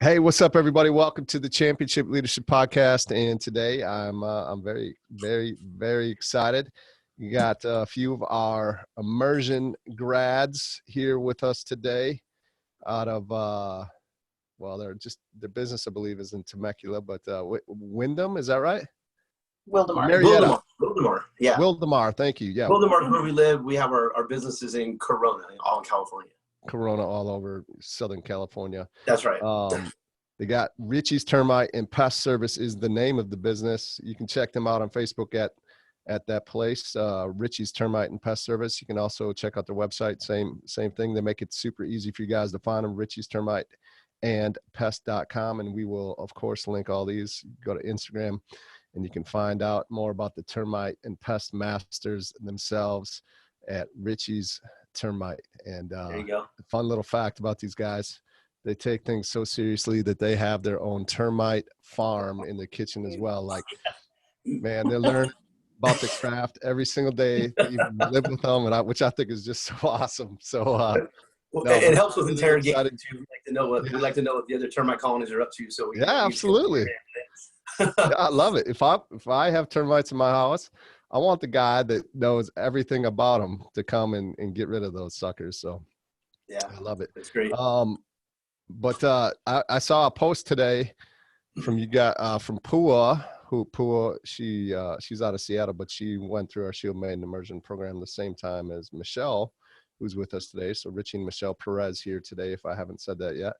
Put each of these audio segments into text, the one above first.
Hey, what's up, everybody? Welcome to the Championship Leadership Podcast. And today I'm very, very, very excited. We got a few of our immersion grads here with us today out of, their business, I believe, is in Temecula, but Wyndham, is that right? Wildemar. Marietta. Wildemar, yeah. Wildemar, thank you. Yeah. Wildemar is where we live. We have our businesses in Corona, all in California. Corona all over Southern California. That's right. They got Ritchies Termite and Pest Service is the name of the business. You can check them out on Facebook at that place, Ritchies Termite and Pest Service. You can also check out their website. Same thing. They make it super easy for you guys to find them, Ritchies Termite and Pest.com. And we will, of course, link all these. Go to Instagram and you can find out more about the termite and pest masters themselves at Ritchies Termite. And there you go. a fun little fact about these guys. They take things so seriously that they have their own termite farm in the kitchen as well. Like, man, they learn about the craft every single day. You live with them, which I think is just so awesome. So, it helps with interrogation too. We like to know what the other termite colonies are up to. So absolutely. Yeah, I love it. If I have termites in my house, I want the guy that knows everything about them to come and get rid of those suckers. So, yeah, I love it. It's great. But I saw a post today from you guys from Pua. She's out of Seattle, but she went through our Shield Maiden Immersion program the same time as Michele, who's with us today. So Richie and Michele Perez here today, if I haven't said that yet.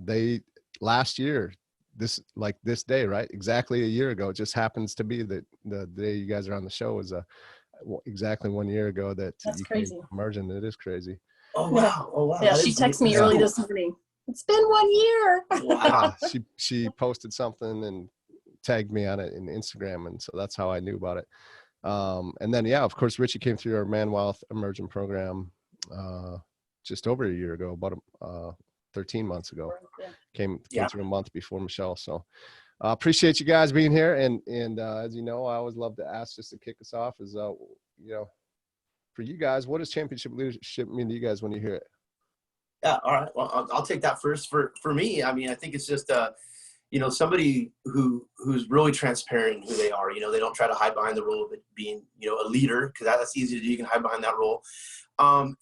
They last year, this day, right? Exactly a year ago. It just happens to be that the day you guys are on the show is exactly 1 year ago that That's you crazy. came to immersion. It is crazy. Oh wow! Oh wow! Yeah, she texted me early this morning. It's been 1 year. Wow. She posted something and tagged me on it in Instagram, and so that's how I knew about it. And then of course, Richie came through our Man Wealth Immersion program just over a year ago, about 13 months ago. Yeah. Came through a month before Michele. So appreciate you guys being here. And as you know, I always love to ask, just to kick us off, is for you guys, what does championship leadership mean to you guys when you hear it? Yeah. All right. Well, I'll take that first. For me, I mean, I think it's just somebody who's really transparent in who they are. They don't try to hide behind the role of it being a leader, because that's easy to do. You can hide behind that role. I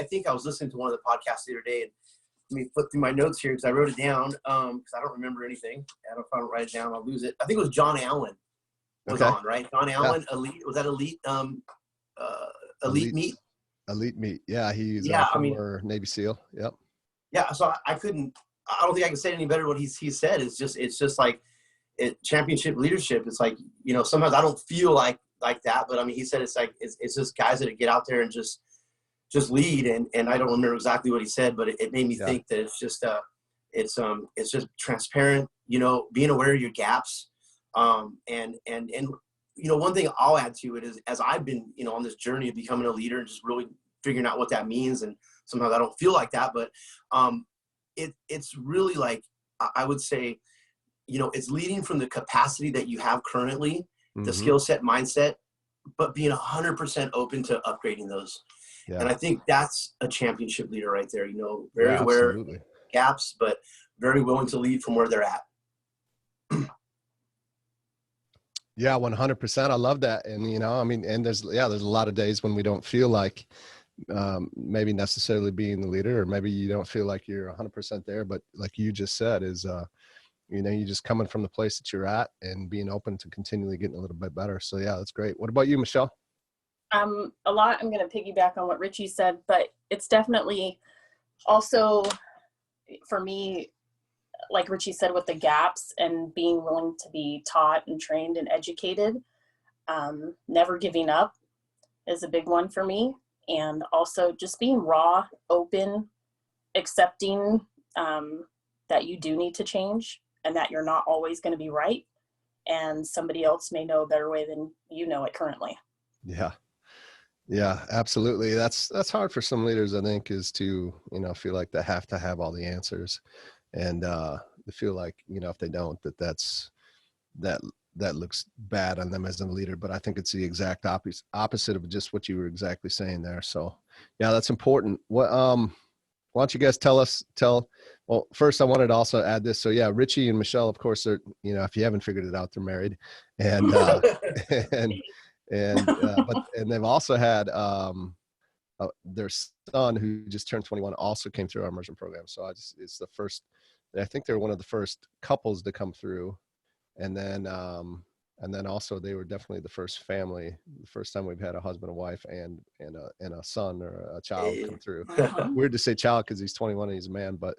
think I was listening to one of the podcasts the other day, and let me flip through my notes here because I wrote it down because I don't remember anything. And if I don't write it down, I'll lose it. I think it was John Allen was on, right? John Allen, Elite. Was that Elite? Elite Meat. Elite Meat. Yeah, he's former Navy SEAL. Yep. Yeah. So I don't think I can say it any better. What he said is it's just like championship leadership. It's like, sometimes I don't feel like that, but I mean, he said it's like, it's just guys that get out there and just lead. And I don't remember exactly what he said, but it made me think that it's just transparent, being aware of your gaps. One thing I'll add to it is, as I've been, on this journey of becoming a leader and just really figuring out what that means. And sometimes I don't feel like that, but it's really like, I would say, it's leading from the capacity that you have currently, the skill set, mindset, but being 100% open to upgrading those. Yeah. And I think that's a championship leader right there, very aware of gaps, but very willing to lead from where they're at. Yeah, 100%. I love that. And, and there's a lot of days when we don't feel like maybe necessarily being the leader, or maybe you don't feel like you're 100% there. But like you just said, is, you're just coming from the place that you're at and being open to continually getting a little bit better. So, yeah, that's great. What about you, Michele? A lot. I'm going to piggyback on what Richie said, but it's definitely also, for me, like Richie said, with the gaps and being willing to be taught and trained and educated, never giving up is a big one for me. And also just being raw, open, accepting that you do need to change and that you're not always going to be right. And somebody else may know a better way than you know it currently. Yeah. Yeah, absolutely. That's hard for some leaders, I think, is to, feel like they have to have all the answers. And they feel like, if they don't, that looks bad on them as a leader. But I think it's the exact opposite of just what you were exactly saying there. So, yeah, that's important. What why don't you guys well, first I wanted to also add this. So yeah, Richie and Michele, of course, are, you know, if you haven't figured it out, they're married, and and they've also had their son, who just turned 21, also came through our immersion program. So it's the first, I think they're one of the first couples to come through. And then also they were definitely the first family, the first time we've had a husband and wife and a son or a child come through. Weird to say child because he's 21 and he's a man, but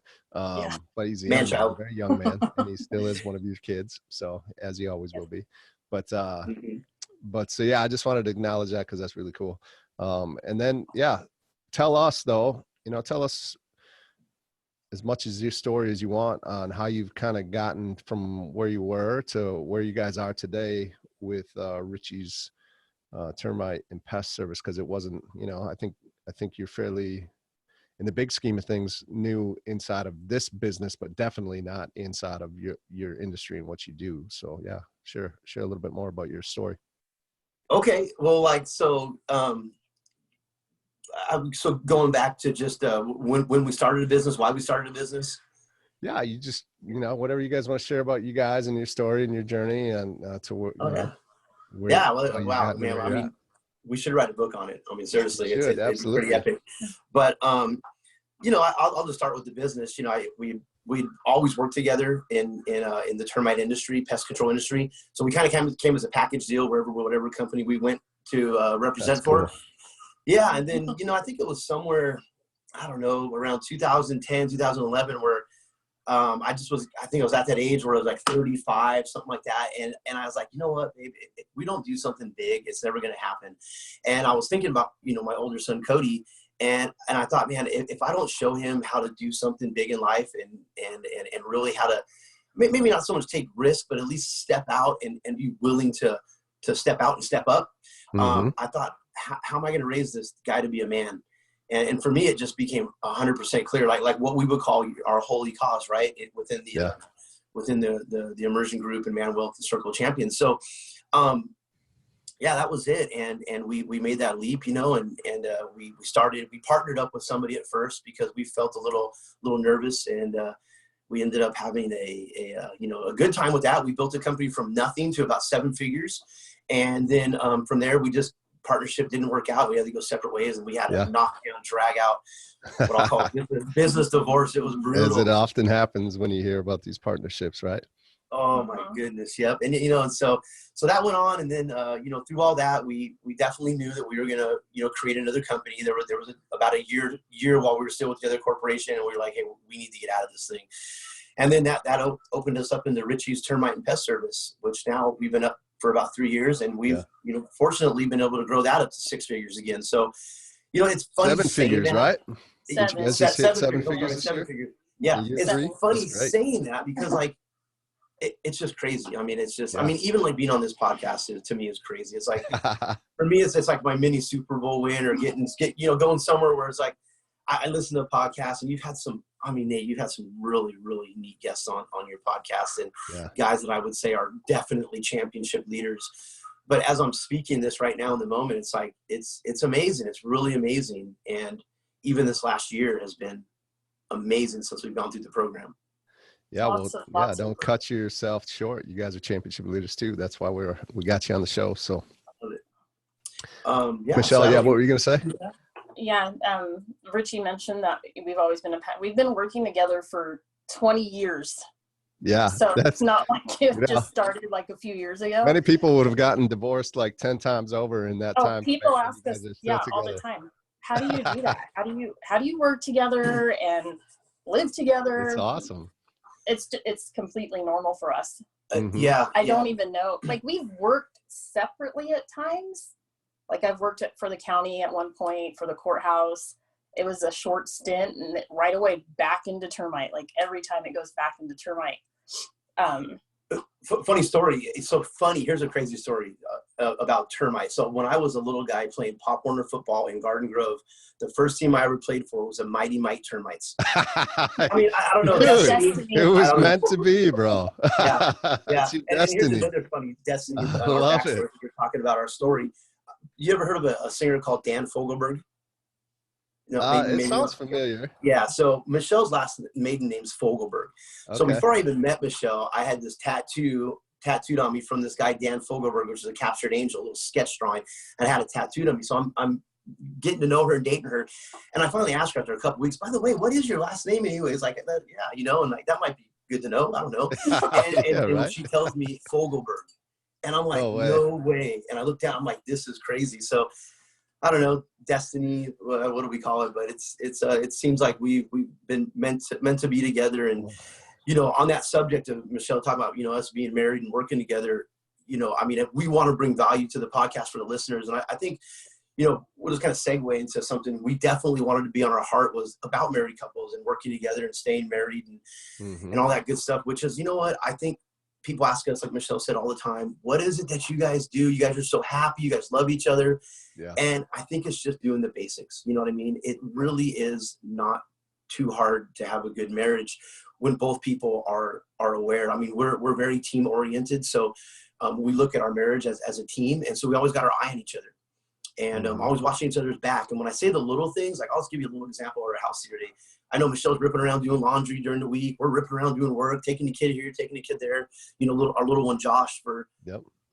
he's a young man, very young man, and he still is one of your kids. So as he always will be. But so yeah, I just wanted to acknowledge that because that's really cool. And then, yeah, tell us though, tell us as much as your story as you want on how you've kind of gotten from where you were to where you guys are today with Ritchies Termite and Pest Service. Cause it wasn't, I think you're fairly, in the big scheme of things, new inside of this business, but definitely not inside of your industry and what you do. So yeah, share a little bit more about your story. Okay. Well, so going back to just when we started a business, why we started a business. Yeah, you just whatever you guys want to share about you guys and your story and your journey and to where. Wow, man. I mean, we should write a book on it. I mean, seriously, it's pretty epic. But I'll just start with the business. We always worked together in the termite industry, pest control industry. So we kind of came as a package deal whatever company we went to represent for. Cool. Yeah. And then, I think it was somewhere, I don't know, around 2010, 2011, where I think I was at that age where I was like 35, something like that. And I was like, you know what, babe, if we don't do something big, it's never going to happen. And I was thinking about, my older son, Cody. And I thought, man, if I don't show him how to do something big in life and really how to, maybe not so much take risk, but at least step out and be willing to step out and step up. I thought, how am I going to raise this guy to be a man? And for me, it just became 100% clear, like what we would call our holy cause, right? Within the immersion group and Man Wealth and Circle of Champions. So, that was it. And we made that leap, we partnered up with somebody at first because we felt a little nervous, and we ended up having a good time with that. We built a company from nothing to about 7 figures. And then from there, partnership didn't work out. We had to go separate ways, and we had to knock down, drag out what I'll call business divorce. It was brutal. As it often happens when you hear about these partnerships, right? Oh my goodness. Yep. And, and so that went on. And then, through all that, we definitely knew that we were going to, create another company. There was about a year while we were still with the other corporation, and we were like, hey, we need to get out of this thing. And then that opened us up into Ritchies Termite and Pest Service, which now we've been up for about 3 years, and we've, fortunately been able to grow that up to 6 figures again. So, it's funny. 7 figures, right? 7. You guys just hit 7 figures. 7 figures. Yeah. It's funny saying that because it's just crazy. I mean, it's just, even being on this podcast to me is crazy. It's like, for me, it's like my mini Super Bowl win or going somewhere where it's like, I listen to a podcast, and you've had some, Nate, you've had some really, really neat guests on your podcast, and guys that I would say are definitely championship leaders. But as I'm speaking this right now in the moment, it's like, it's amazing. It's really amazing. And even this last year has been amazing since we've gone through the program. Yeah. Don't cut yourself short. You guys are championship leaders too. That's why we got you on the show. So I love it. Michele, what were you going to say? Yeah. Richie mentioned that we've been working together for 20 years. Yeah. So it's not like it just started like a few years ago. Many people would have gotten divorced like 10 times over in that time. People ask us, all the time, how do you do that? How do you work together and live together? It's awesome. It's completely normal for us. I don't even know. Like, we've worked separately at times. Like, I've worked for the county at one point, for the courthouse. It was a short stint, and right away back into termite. Like, every time it goes back into termite. Funny story. It's so funny. Here's a crazy story about termite. So when I was a little guy playing Pop Warner football in Garden Grove, the first team I ever played for was the Mighty Mite Termites. I don't know. Dude, it was meant to be, bro. Yeah. And here's another funny destiny. I love it. You're talking about our story. You ever heard of a singer called Dan Fogelberg? maybe sounds familiar. Yeah. So Michelle's last maiden name's Fogelberg. So Okay. before I even met Michele, I had this tattooed on me from this guy, Dan Fogelberg, which is a captured angel, a little sketch drawing, and I had it tattooed on me. So I'm getting to know her and dating her. And I finally asked her after a couple weeks, by the way, what is your last name anyways? Like, yeah, and like, that might be good to know. I don't know. And she tells me Fogelberg. And I'm like, no way. And I look down, I'm like, this is crazy. So I don't know, destiny, what do we call it? But it seems like we've been meant to be together. And, on that subject of Michele talking about, us being married and working together, I mean, if we want to bring value to the podcast for the listeners. And I think, we'll just kind of segue into something we definitely wanted to be on our heart was about married couples and working together and staying married and all that good stuff, which is, what I think people ask us, like Michele said all the time, what is it that you guys do? You guys are so happy. You guys love each other. Yeah. And I think it's just doing the basics. You know what I mean? It really is not too hard to have a good marriage when both people are aware. I mean, we're very team oriented. So we look at our marriage as a team. And so we always got our eye on each other. And always watching each other's back. And when I say the little things, like I'll just give you a little example of our house the other day. I know Michelle's ripping around doing laundry during the week. We're ripping around doing work, taking the kid here, taking the kid there. Our little one Josh for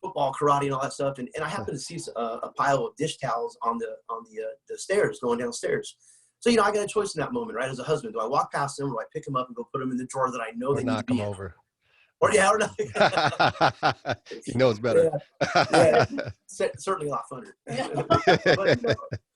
football, karate, and all that stuff. And I happen to see a pile of dish towels on the stairs going downstairs. So I got a choice in that moment, right? As a husband, do I walk past them, or do I pick them up and go put them in the drawer that I know they need to be in? Over. Or not. He knows better. Yeah. Certainly a lot funner. But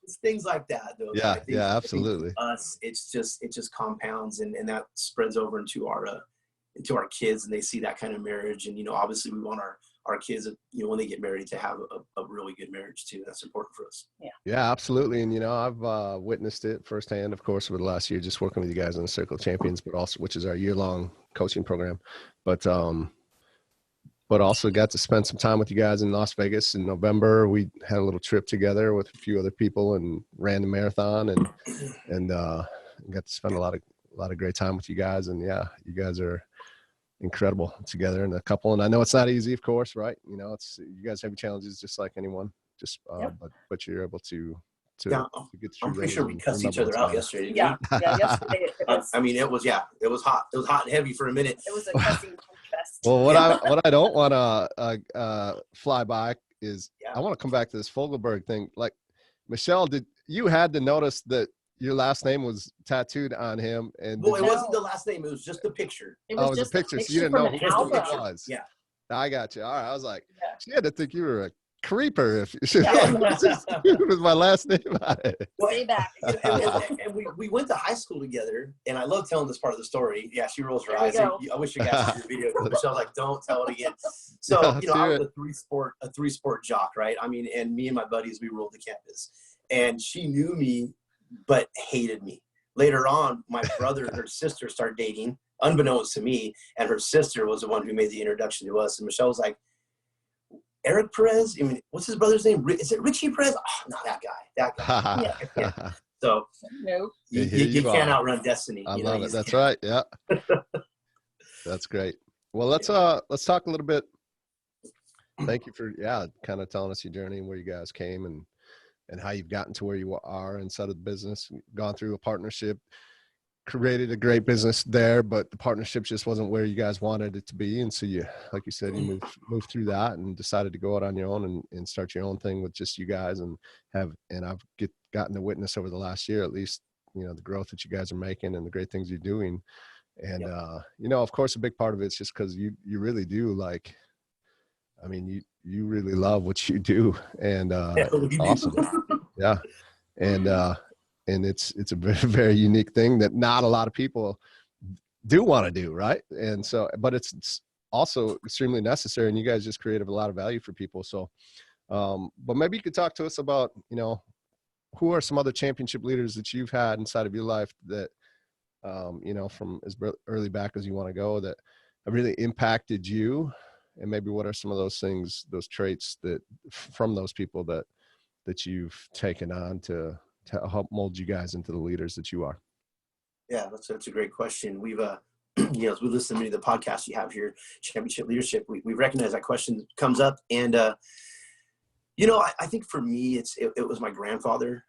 it's things like that, though. Yeah, absolutely. For us, it just compounds, and that spreads over into our kids, and they see that kind of marriage. And obviously, we want our kids, when they get married, to have a really good marriage too. That's important for us. Yeah, absolutely. And I've witnessed it firsthand, of course, over the last year, just working with you guys on the Circle of Champions, but also, which is our year-long coaching program. But also got to spend some time with you guys in Las Vegas in November. We had a little trip together with a few other people and ran the marathon and got to spend a lot of great time with you guys. And you guys are incredible together in a couple. And I know it's not easy, of course, right? It's, you guys have challenges just like anyone, but you're able to get through. I'm pretty sure we cussed each other out yesterday. Yesterday it was. I mean, it was hot. It was hot and heavy for a minute. It was a cussing fest. Well, what I don't want to fly by is I want to come back to this Fogelberg thing. Like, Michele, you had to notice that your last name was tattooed on him? And it wasn't the last name. It was just the picture. It was just a picture. So you didn't know who it was. Yeah. I got you. All right. I was like, she had to think you were a creeper if it was my last name on it. Way back. And we went to high school together, and I love telling this part of the story. Yeah, she rolls her eyes. I wish you guys had your video. Michelle's like, don't tell it again. So, I was a three-sport jock, right? I mean, and me and my buddies, we ruled the campus. And she knew me, but hated me. Later on, my brother and her sister started dating, unbeknownst to me, and her sister was the one who made the introduction to us. And Michele was like, Eric Perez? I mean, what's his brother's name? Is it Richie Perez? Oh, no, that guy. Yeah. So you can't outrun destiny. I love it. That's right. Yeah. That's great. Well, let's talk a little bit. Thank you for kind of telling us your journey and where you guys came and how you've gotten to where you are inside of the business, gone through a partnership, created a great business there, but the partnership just wasn't where you guys wanted it to be. And so you, like you said, you moved through that and decided to go out on your own and start your own thing with just you guys and I've gotten to witness over the last year, at least, the growth that you guys are making and the great things you're doing. And, of course, a big part of it is just because you really do you really love what you do, and awesome. Yeah. And it's a very, very unique thing that not a lot of people do want to do. Right. And so, but it's also extremely necessary, and you guys just create a lot of value for people. So, but maybe you could talk to us about, who are some other championship leaders that you've had inside of your life that, from as early back as you want to go, that have really impacted you. And maybe what are some of those things, those traits that from those people that you've taken on to help mold you guys into the leaders that you are? Yeah, that's a great question. We've, as we listen to many of the podcasts you have here, Championship Leadership, we recognize that question comes up. And, I think for me, it was my grandfather.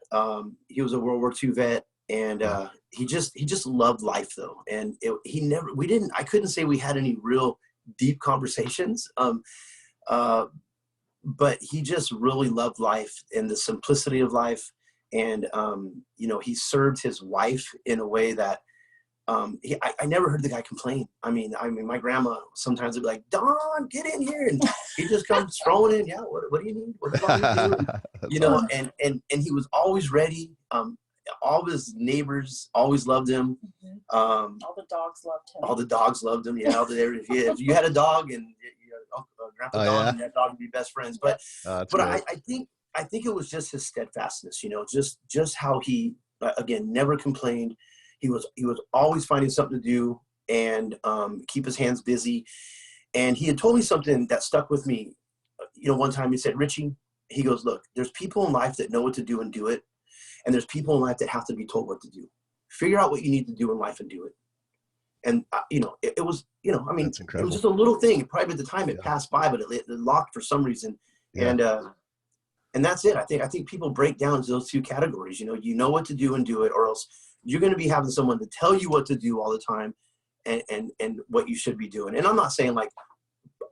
He was a World War II vet, and he just loved life though. And I couldn't say we had any real deep conversations. But he just really loved life and the simplicity of life. And, he served his wife in a way that, I never heard the guy complain. I mean, my grandma sometimes would be like, Don, get in here. And he just comes strolling in. Yeah. What do you need? What do you want me to do? And he was always ready. All of his neighbors always loved him. All the dogs loved him. All the dogs loved him. Yeah. If you had a dog and Grandpa Don and that dog would be best friends. But I think it was just his steadfastness, just how he, again, never complained. He was always finding something to do and keep his hands busy. And he had told me something that stuck with me. One time he said, Richie, he goes, look, there's people in life that know what to do and do it. And there's people in life that have to be told what to do. Figure out what you need to do in life and do it. And, it was, That's incredible. It was just a little thing. Probably at the time it passed by, but it locked for some reason. Yeah. And that's it. I think people break down into those two categories. You know what to do and do it, or else you're going to be having someone to tell you what to do all the time and what you should be doing. And I'm not saying like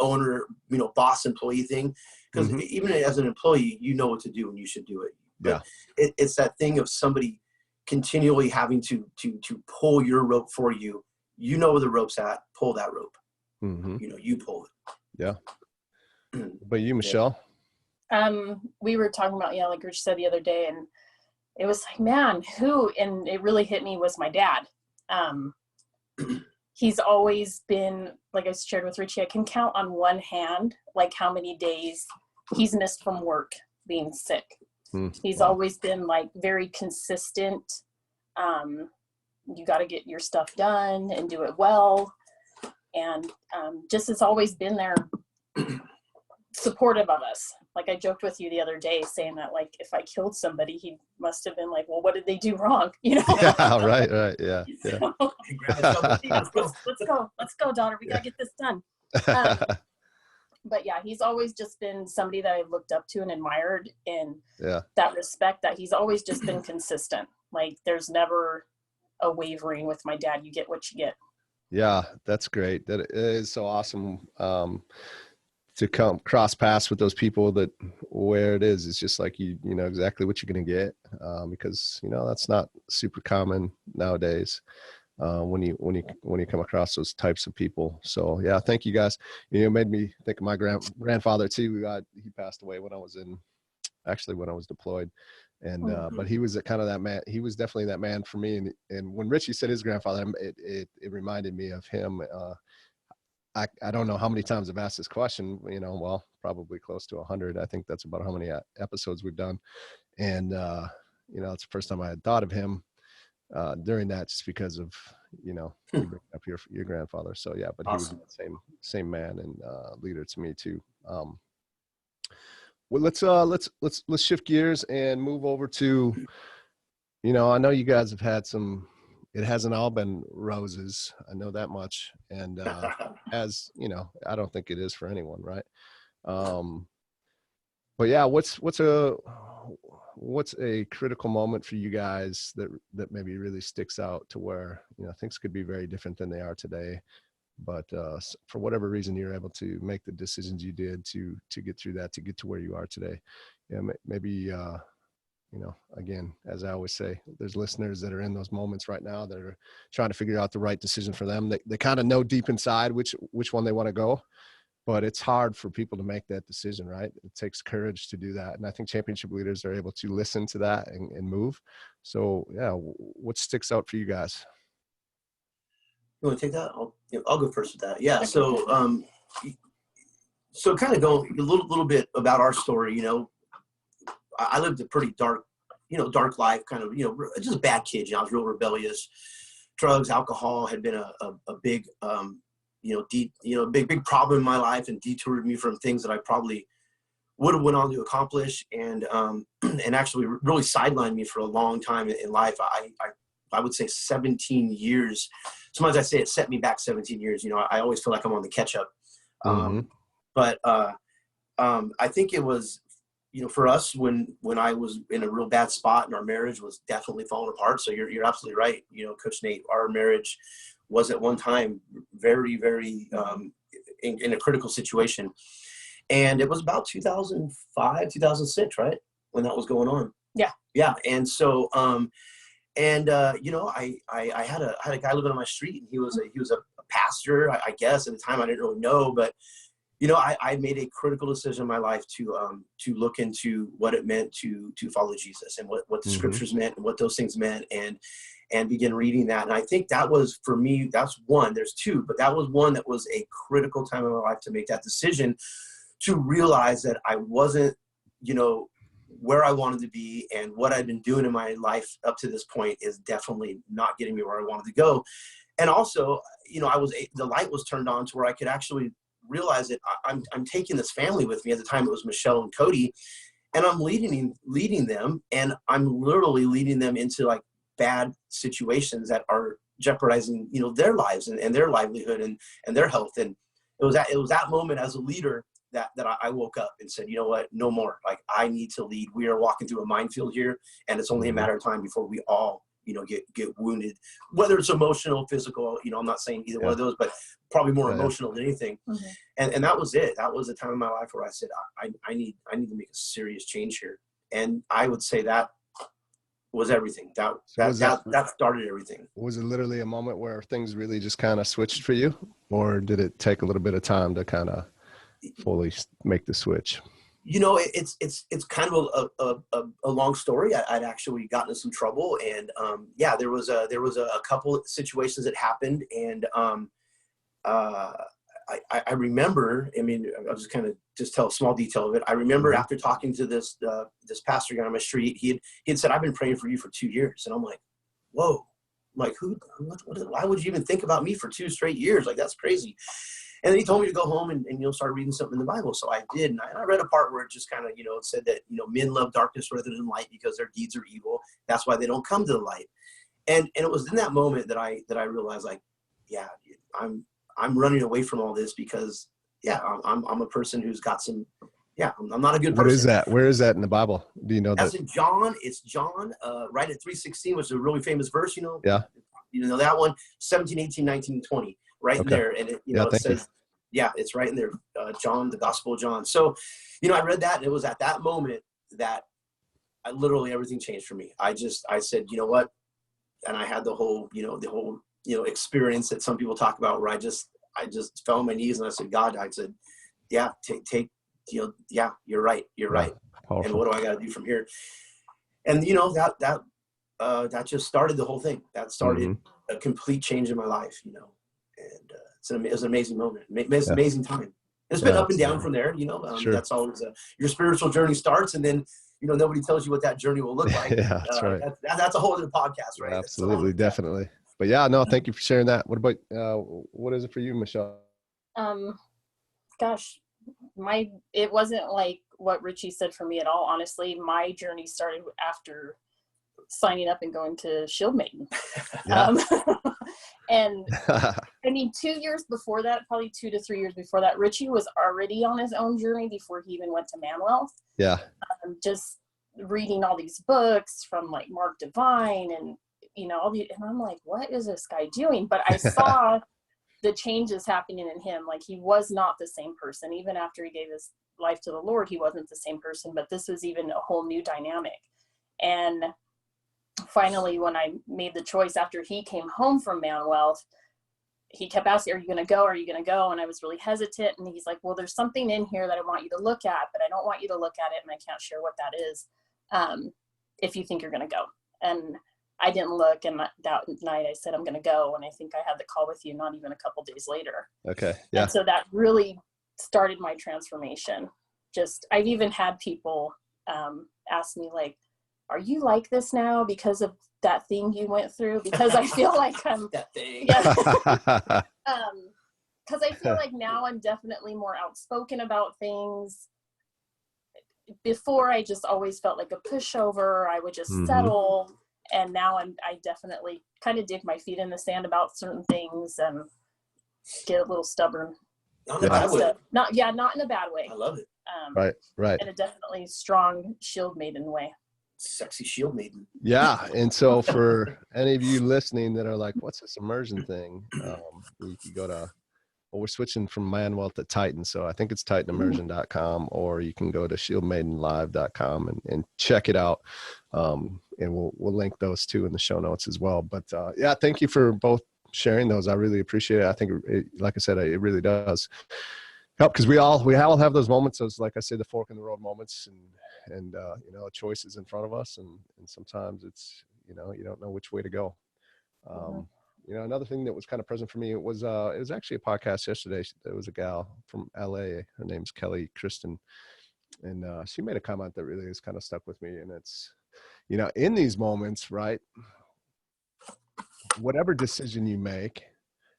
owner, boss employee thing, because even as an employee, you know what to do and you should do it. But it's that thing of somebody continually having to pull your rope for you. You know where the rope's at, pull that rope. You pull it. Yeah. But you, Michele? We were talking about, like Rich said the other day, and it was like, man, and it really hit me was my dad. He's always been, like I shared with Richie, I can count on one hand, like how many days he's missed from work being sick. He's always been like very consistent. You got to get your stuff done and do it well. And just has always been there supportive of us. Like I joked with you the other day saying that like if I killed somebody, he must have been like, well, what did they do wrong? Yeah, right. Yeah. So, let's go, daughter. We got to get this done. But yeah, he's always just been somebody that I looked up to and admired in that respect, that he's always just been consistent. Like there's never a wavering with my dad. You get what you get. Yeah, that's great. That is so awesome to come cross paths with those people that where it is, it's just like, you know exactly what you're going to get because, that's not super common nowadays. When you come across those types of people. So yeah, thank you guys. Made me think of my grandfather too. He passed away when I was deployed. And, but he was kind of that man. He was definitely that man for me. And when Richie said his grandfather, it reminded me of him. I don't know how many times I've asked this question, well, probably close to 100. I think that's about how many episodes we've done. And, it's the first time I had thought of him during that, just because of you bring up your grandfather. So yeah, but awesome. He was the same man and leader to me too. Well, let's shift gears and move over to I know you guys have had it hasn't all been roses, I know that much, and as I don't think it is for anyone, right? But yeah, what's a critical moment for you guys that maybe really sticks out to where things could be very different than they are today, but for whatever reason you're able to make the decisions you did to get through that, to get to where you are today? Maybe again, as I always say, there's listeners that are in those moments right now that are trying to figure out the right decision for them. They kind of know deep inside which one they want to go. But it's hard for people to make that decision, right? It takes courage to do that. And I think championship leaders are able to listen to that and move. So yeah, what sticks out for you guys? You want to take that? I'll go first with that. Yeah. So, so kind of go a little bit about our story. I lived a pretty dark life, kind of, just a bad kid. I was real rebellious. Drugs, alcohol had been a big, big problem in my life, and detoured me from things that I probably would have went on to accomplish, and actually really sidelined me for a long time in life. I would say 17 years. Sometimes I say it set me back 17 years. I always feel like I'm on the catch up. But I think it was, for us, when I was in a real bad spot and our marriage was definitely falling apart. So you're absolutely right. Coach Nate, our marriage was at one time very, very in a critical situation. And it was about 2005, 2006, right? When that was going on. Yeah. Yeah. And so, I had a guy living on my street, and he was a pastor, I guess. At the time I didn't really know, but I made a critical decision in my life to look into what it meant to follow Jesus, and what the scriptures meant, and what those things meant, and begin reading that. And I think that was, for me, that's one. There's two, but that was one that was a critical time in my life to make that decision, to realize that I wasn't, where I wanted to be, and what I'd been doing in my life up to this point is definitely not getting me where I wanted to go. And also, the light was turned on to where I could actually realize that I'm taking this family with me. At the time it was Michele and Cody, and I'm leading them, and I'm literally leading them into like bad situations that are jeopardizing, their lives and their livelihood and their health. And it was that moment as a leader that I woke up and said, you know what, no more. Like, I need to lead. We are walking through a minefield here, and it's only a matter of time before we all, get wounded, whether it's emotional, physical. I'm not saying either one of those, but probably more emotional than anything. And that was it. That was the time in my life where I said, I need to make a serious change here. And I would say that was everything. That started everything. Was it literally a moment where things really just kind of switched for you, or did it take a little bit of time to kind of fully make the switch? It's kind of a long story. I'd actually gotten in some trouble, and there was a couple of situations that happened, and I remember. I mean, I'll just kind of tell a small detail of it. I remember after talking to this pastor guy on my street, he had said, "I've been praying for you for 2 years," and I'm like, "Whoa!" I'm like, why would you even think about me for 2 straight years? Like, that's crazy. And then he told me to go home and start reading something in the Bible. So I did. And I read a part where it just kind of, it said that, men love darkness rather than light because their deeds are evil. That's why they don't come to the light. And it was in that moment that I realized, like, I'm running away from all this because, I'm a person who's got some, I'm not a good person. What is that? Where is that in the Bible? Do you know that? That's in John. It's John, right at 3:16, which is a really famous verse, Yeah. You know that one, 17, 18, 19, 20. Right in there. And it says, it's right in there. John, the Gospel of John. So, I read that, and it was at that moment that literally everything changed for me. I said, you know what? And I had the whole experience that some people talk about, where I just fell on my knees and I said, God, I said, take, you're right. You're right. Powerful. And what do I got to do from here? And, that just started the whole thing. That started a complete change in my life, and it was an amazing moment. It's an amazing time. It's been up and down from there, Sure. That's always your spiritual journey starts, and then, nobody tells you what that journey will look like. That's right. That's a whole other podcast, right? Absolutely. Definitely. But thank you for sharing that. What about, what is it for you, Michele? Gosh, it wasn't like what Richie said for me at all. Honestly, my journey started after signing up and going to Shield Maiden. And I mean, 2 years before that, probably 2 to 3 years before that, Richie was already on his own journey before he even went to Manwealth. Yeah. Just reading all these books from like Mark Divine and, and I'm like, what is this guy doing? But I saw the changes happening in him. Like, he was not the same person. Even after he gave his life to the Lord, he wasn't the same person, but this was even a whole new dynamic. And finally, when I made the choice after he came home from Manwealth, he kept asking, are you going to go? Are you going to go? And I was really hesitant. And he's like, well, there's something in here that I want you to look at, but I don't want you to look at it, and I can't share what that is, if you think you're going to go. And I didn't look. And that night I said, I'm going to go. And I think I had the call with you not even a couple days later. Okay. Yeah. And so that really started my transformation. I've even had people ask me, like, are you like this now because of that thing you went through? Because I feel like I'm that thing. Yeah. Because I feel like now I'm definitely more outspoken about things. Before, I just always felt like a pushover. I would just settle. And now I definitely kind of dig my feet in the sand about certain things and get a little stubborn. Not in a bad way. Not in a bad way. I love it. Right. In a definitely strong shield maiden way. Sexy shield maiden. Yeah. And so for any of you listening that are like, what's this immersion thing? You can go to, well, we're switching from Manuel to Titan. So I think it's titanimmersion.com, or you can go to shieldmaidenlive.com and check it out. And we'll link those two in the show notes as well. But yeah, thank you for both sharing those. I really appreciate it. I think like I said, it really does help, because we all have those moments, those, like I said, the fork in the road moments, and choices in front of us, and sometimes it's, you don't know which way to go. Another thing that was kind of present for me, it was actually a podcast yesterday. There was a gal from LA, her name's Kelly Kristen, and she made a comment that really has kind of stuck with me. And it's, in these moments, right, whatever decision you make,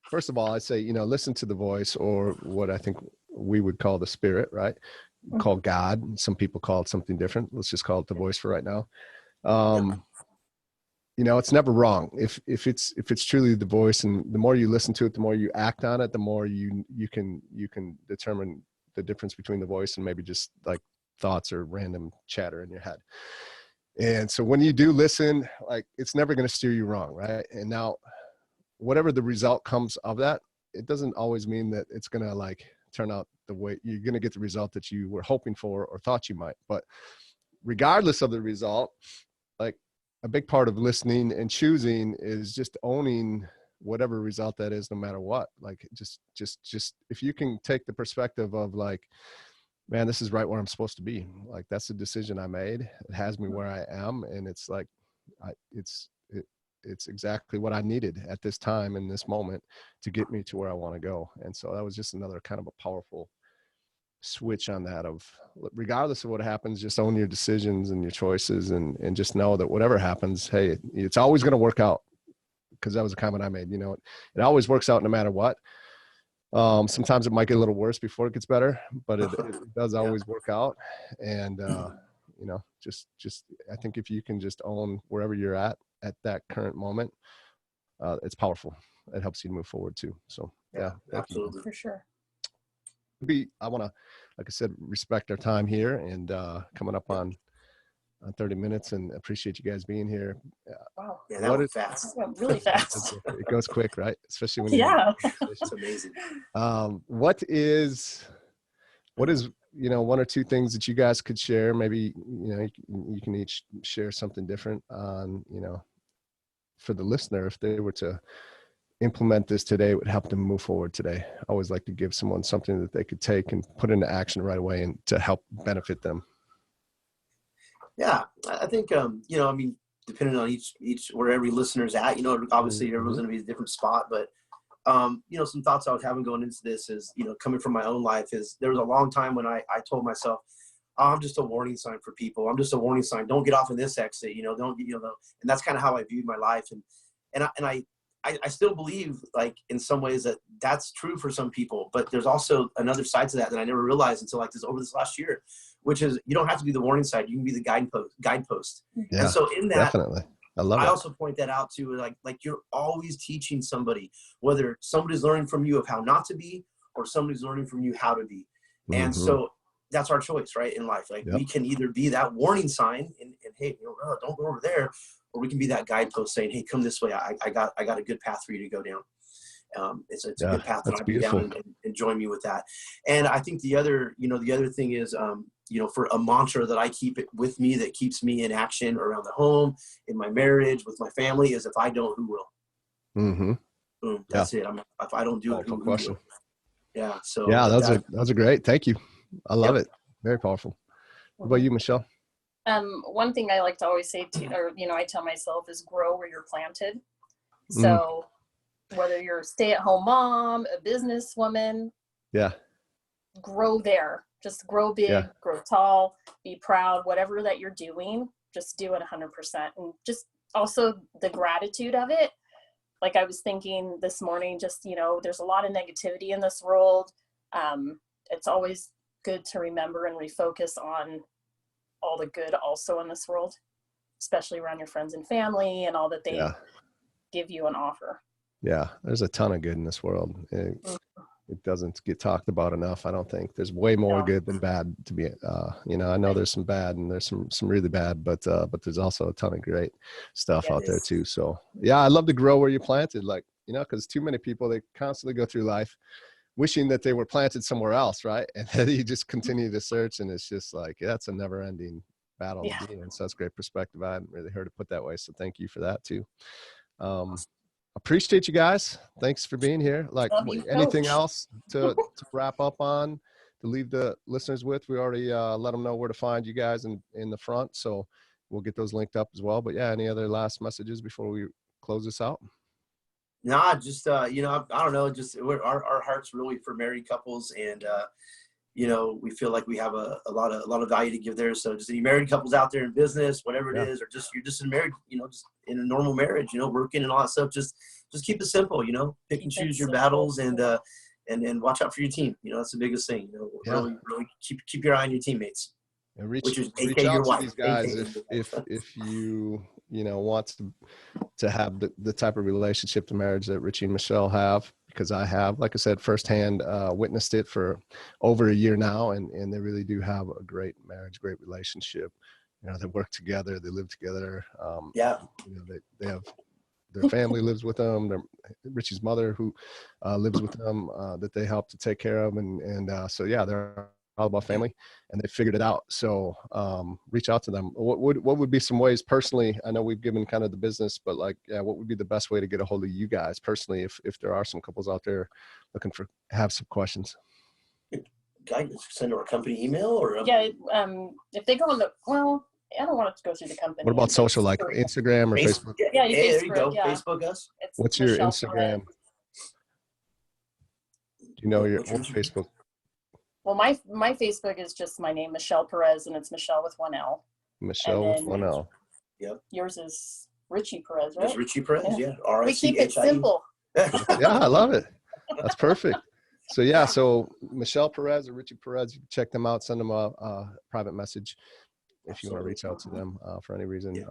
first of all, I say, listen to the voice, or what I think we would call the spirit, right? Call God. Some people call it something different. Let's just call it the voice for right now. It's never wrong. If it's truly the voice, and the more you listen to it, the more you act on it, the more you can determine the difference between the voice and maybe just like thoughts or random chatter in your head. And so when you do listen, like, it's never going to steer you wrong, right? And now, whatever the result comes of that, it doesn't always mean that it's going to like turn out the way you're going to get the result that you were hoping for or thought you might. But regardless of the result, like, a big part of listening and choosing is just owning whatever result that is, no matter what. Like, just if you can take the perspective of like, man, this is right where I'm supposed to be. Like, that's the decision I made. It has me where I am. And it's like, it's exactly what I needed at this time in this moment to get me to where I want to go. And so that was just another kind of a powerful switch on that, of regardless of what happens, just own your decisions and your choices, and just know that whatever happens, hey, it's always going to work out. Because that was a comment I made, it always works out no matter what. Sometimes it might get a little worse before it gets better, but it does always work out. And just I think if you can just own wherever you're at that current moment, it's powerful. It helps you move forward too. So yeah, absolutely, for sure. I want to, like I said, respect our time here, and coming up on 30 minutes, and appreciate you guys being here. Wow. Yeah, that went fast. That went really fast. It goes quick, right? Especially when It's amazing. What is one or two things that you guys could share? Maybe, you can each share something different on, for the listener, if they were to implement this today, it would help them move forward today. I always like to give someone something that they could take and put into action right away, and to help benefit them. Yeah, I think, depending on each where every listener's at, obviously everyone's going to be in a different spot, but, some thoughts I was having going into this is, coming from my own life, is there was a long time when I told myself, I'm just a warning sign for people. I'm just a warning sign. Don't get off in this exit, don't, and that's kind of how I viewed my life. And I still believe, like, in some ways that's true for some people, but there's also another side to that I never realized until over this last year, which is, you don't have to be the warning sign. You can be the guidepost. Yeah, and so in that, definitely. I also point that out too, like you're always teaching somebody, whether somebody's learning from you of how not to be, or somebody's learning from you how to be. Mm-hmm. And so that's our choice, right, in life. Like, we can either be that warning sign and hey, don't go over there, or we can be that guidepost saying, hey, come this way. I got a good path for you to go down. It's a good path that I'll be down, and join me with that. And I think the other thing is, for a mantra that I keep it with me, that keeps me in action around the home, in my marriage, with my family, is if I don't, who will? Mm-hmm. Boom. That's it. If I don't do it, who will? Yeah. So yeah, those are great. Thank you. I love it. Very powerful. What about you, Michele? One thing I like to always say I tell myself, is grow where you're planted. So whether you're a stay-at-home mom, a businesswoman, grow there. Just grow big, grow tall, be proud, whatever that you're doing, just do it 100%. And just also the gratitude of it. Like, I was thinking this morning, just, there's a lot of negativity in this world. It's always good to remember and refocus on all the good also in this world, especially around your friends and family and all that they give you and offer. Yeah, there's a ton of good in this world. It doesn't get talked about enough. I don't think there's way more good than bad to be, you know, I know there's some bad and there's some really bad, but there's also a ton of great stuff out there too. So yeah, I love to grow where you planted, like, you know, cause too many people, they constantly go through life wishing that they were planted somewhere else. Right. And then you just continue to search, and it's just like, that's a never ending battle to be in. So that's great perspective. I hadn't really heard it put that way. So thank you for that too. Appreciate you guys. Thanks for being here. Like, anything else to wrap up on, to leave the listeners with? We already let them know where to find you guys in the front, so we'll get those linked up as well. But yeah, any other last messages before we close this out? Nah, just you know, I don't know, just our heart's really for married couples, and you know, we feel like we have a lot of value to give there. So just any married couples out there in business, whatever it is, or just you're just in marriage, you know, just in a normal marriage, you know, working and all that stuff, just keep it simple, you know, pick and choose your battles, and watch out for your team. You know, that's the biggest thing. You know, really keep your eye on your teammates. And reach AK out your to wife. these guys if you know, want to have the type of relationship, the marriage that Richie and Michele have, because I have, like I said, firsthand witnessed it for over a year now, and they really do have a great marriage, great relationship. You know, they work together, they live together. You know, they have their family lives with them. Richie's mother, who lives with them, that they help to take care of, and so yeah, they're all about family, and they figured it out. So reach out to them. What would be some ways personally? I know we've given kind of the business, but like, yeah, what would be the best way to get a hold of you guys personally if there are some couples out there looking for, have some questions? Guys, send our company email, or if they go on the, well, I don't want it to go through the company. What about social, like Instagram or Facebook? Yeah, there you go. Yeah. Facebook us. What's your Instagram? Do you know your Facebook? Well, my Facebook is just my name, Michele Perez, and it's Michele with one L. Michele with one L. Yep. Yours is Richie Perez, right? It's Richie Perez, yeah. We keep it simple. Yeah, I love it. That's perfect. So yeah, so Michele Perez or Richie Perez, you can check them out, send them a private message if you want to reach out to them for any reason,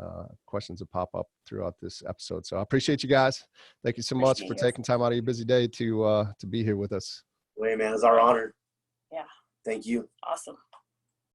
questions that pop up throughout this episode. So I appreciate you guys. Thank you so much for taking time out of your busy day to be here with us. Wait, man, it's our honor. Yeah. Thank you. Awesome.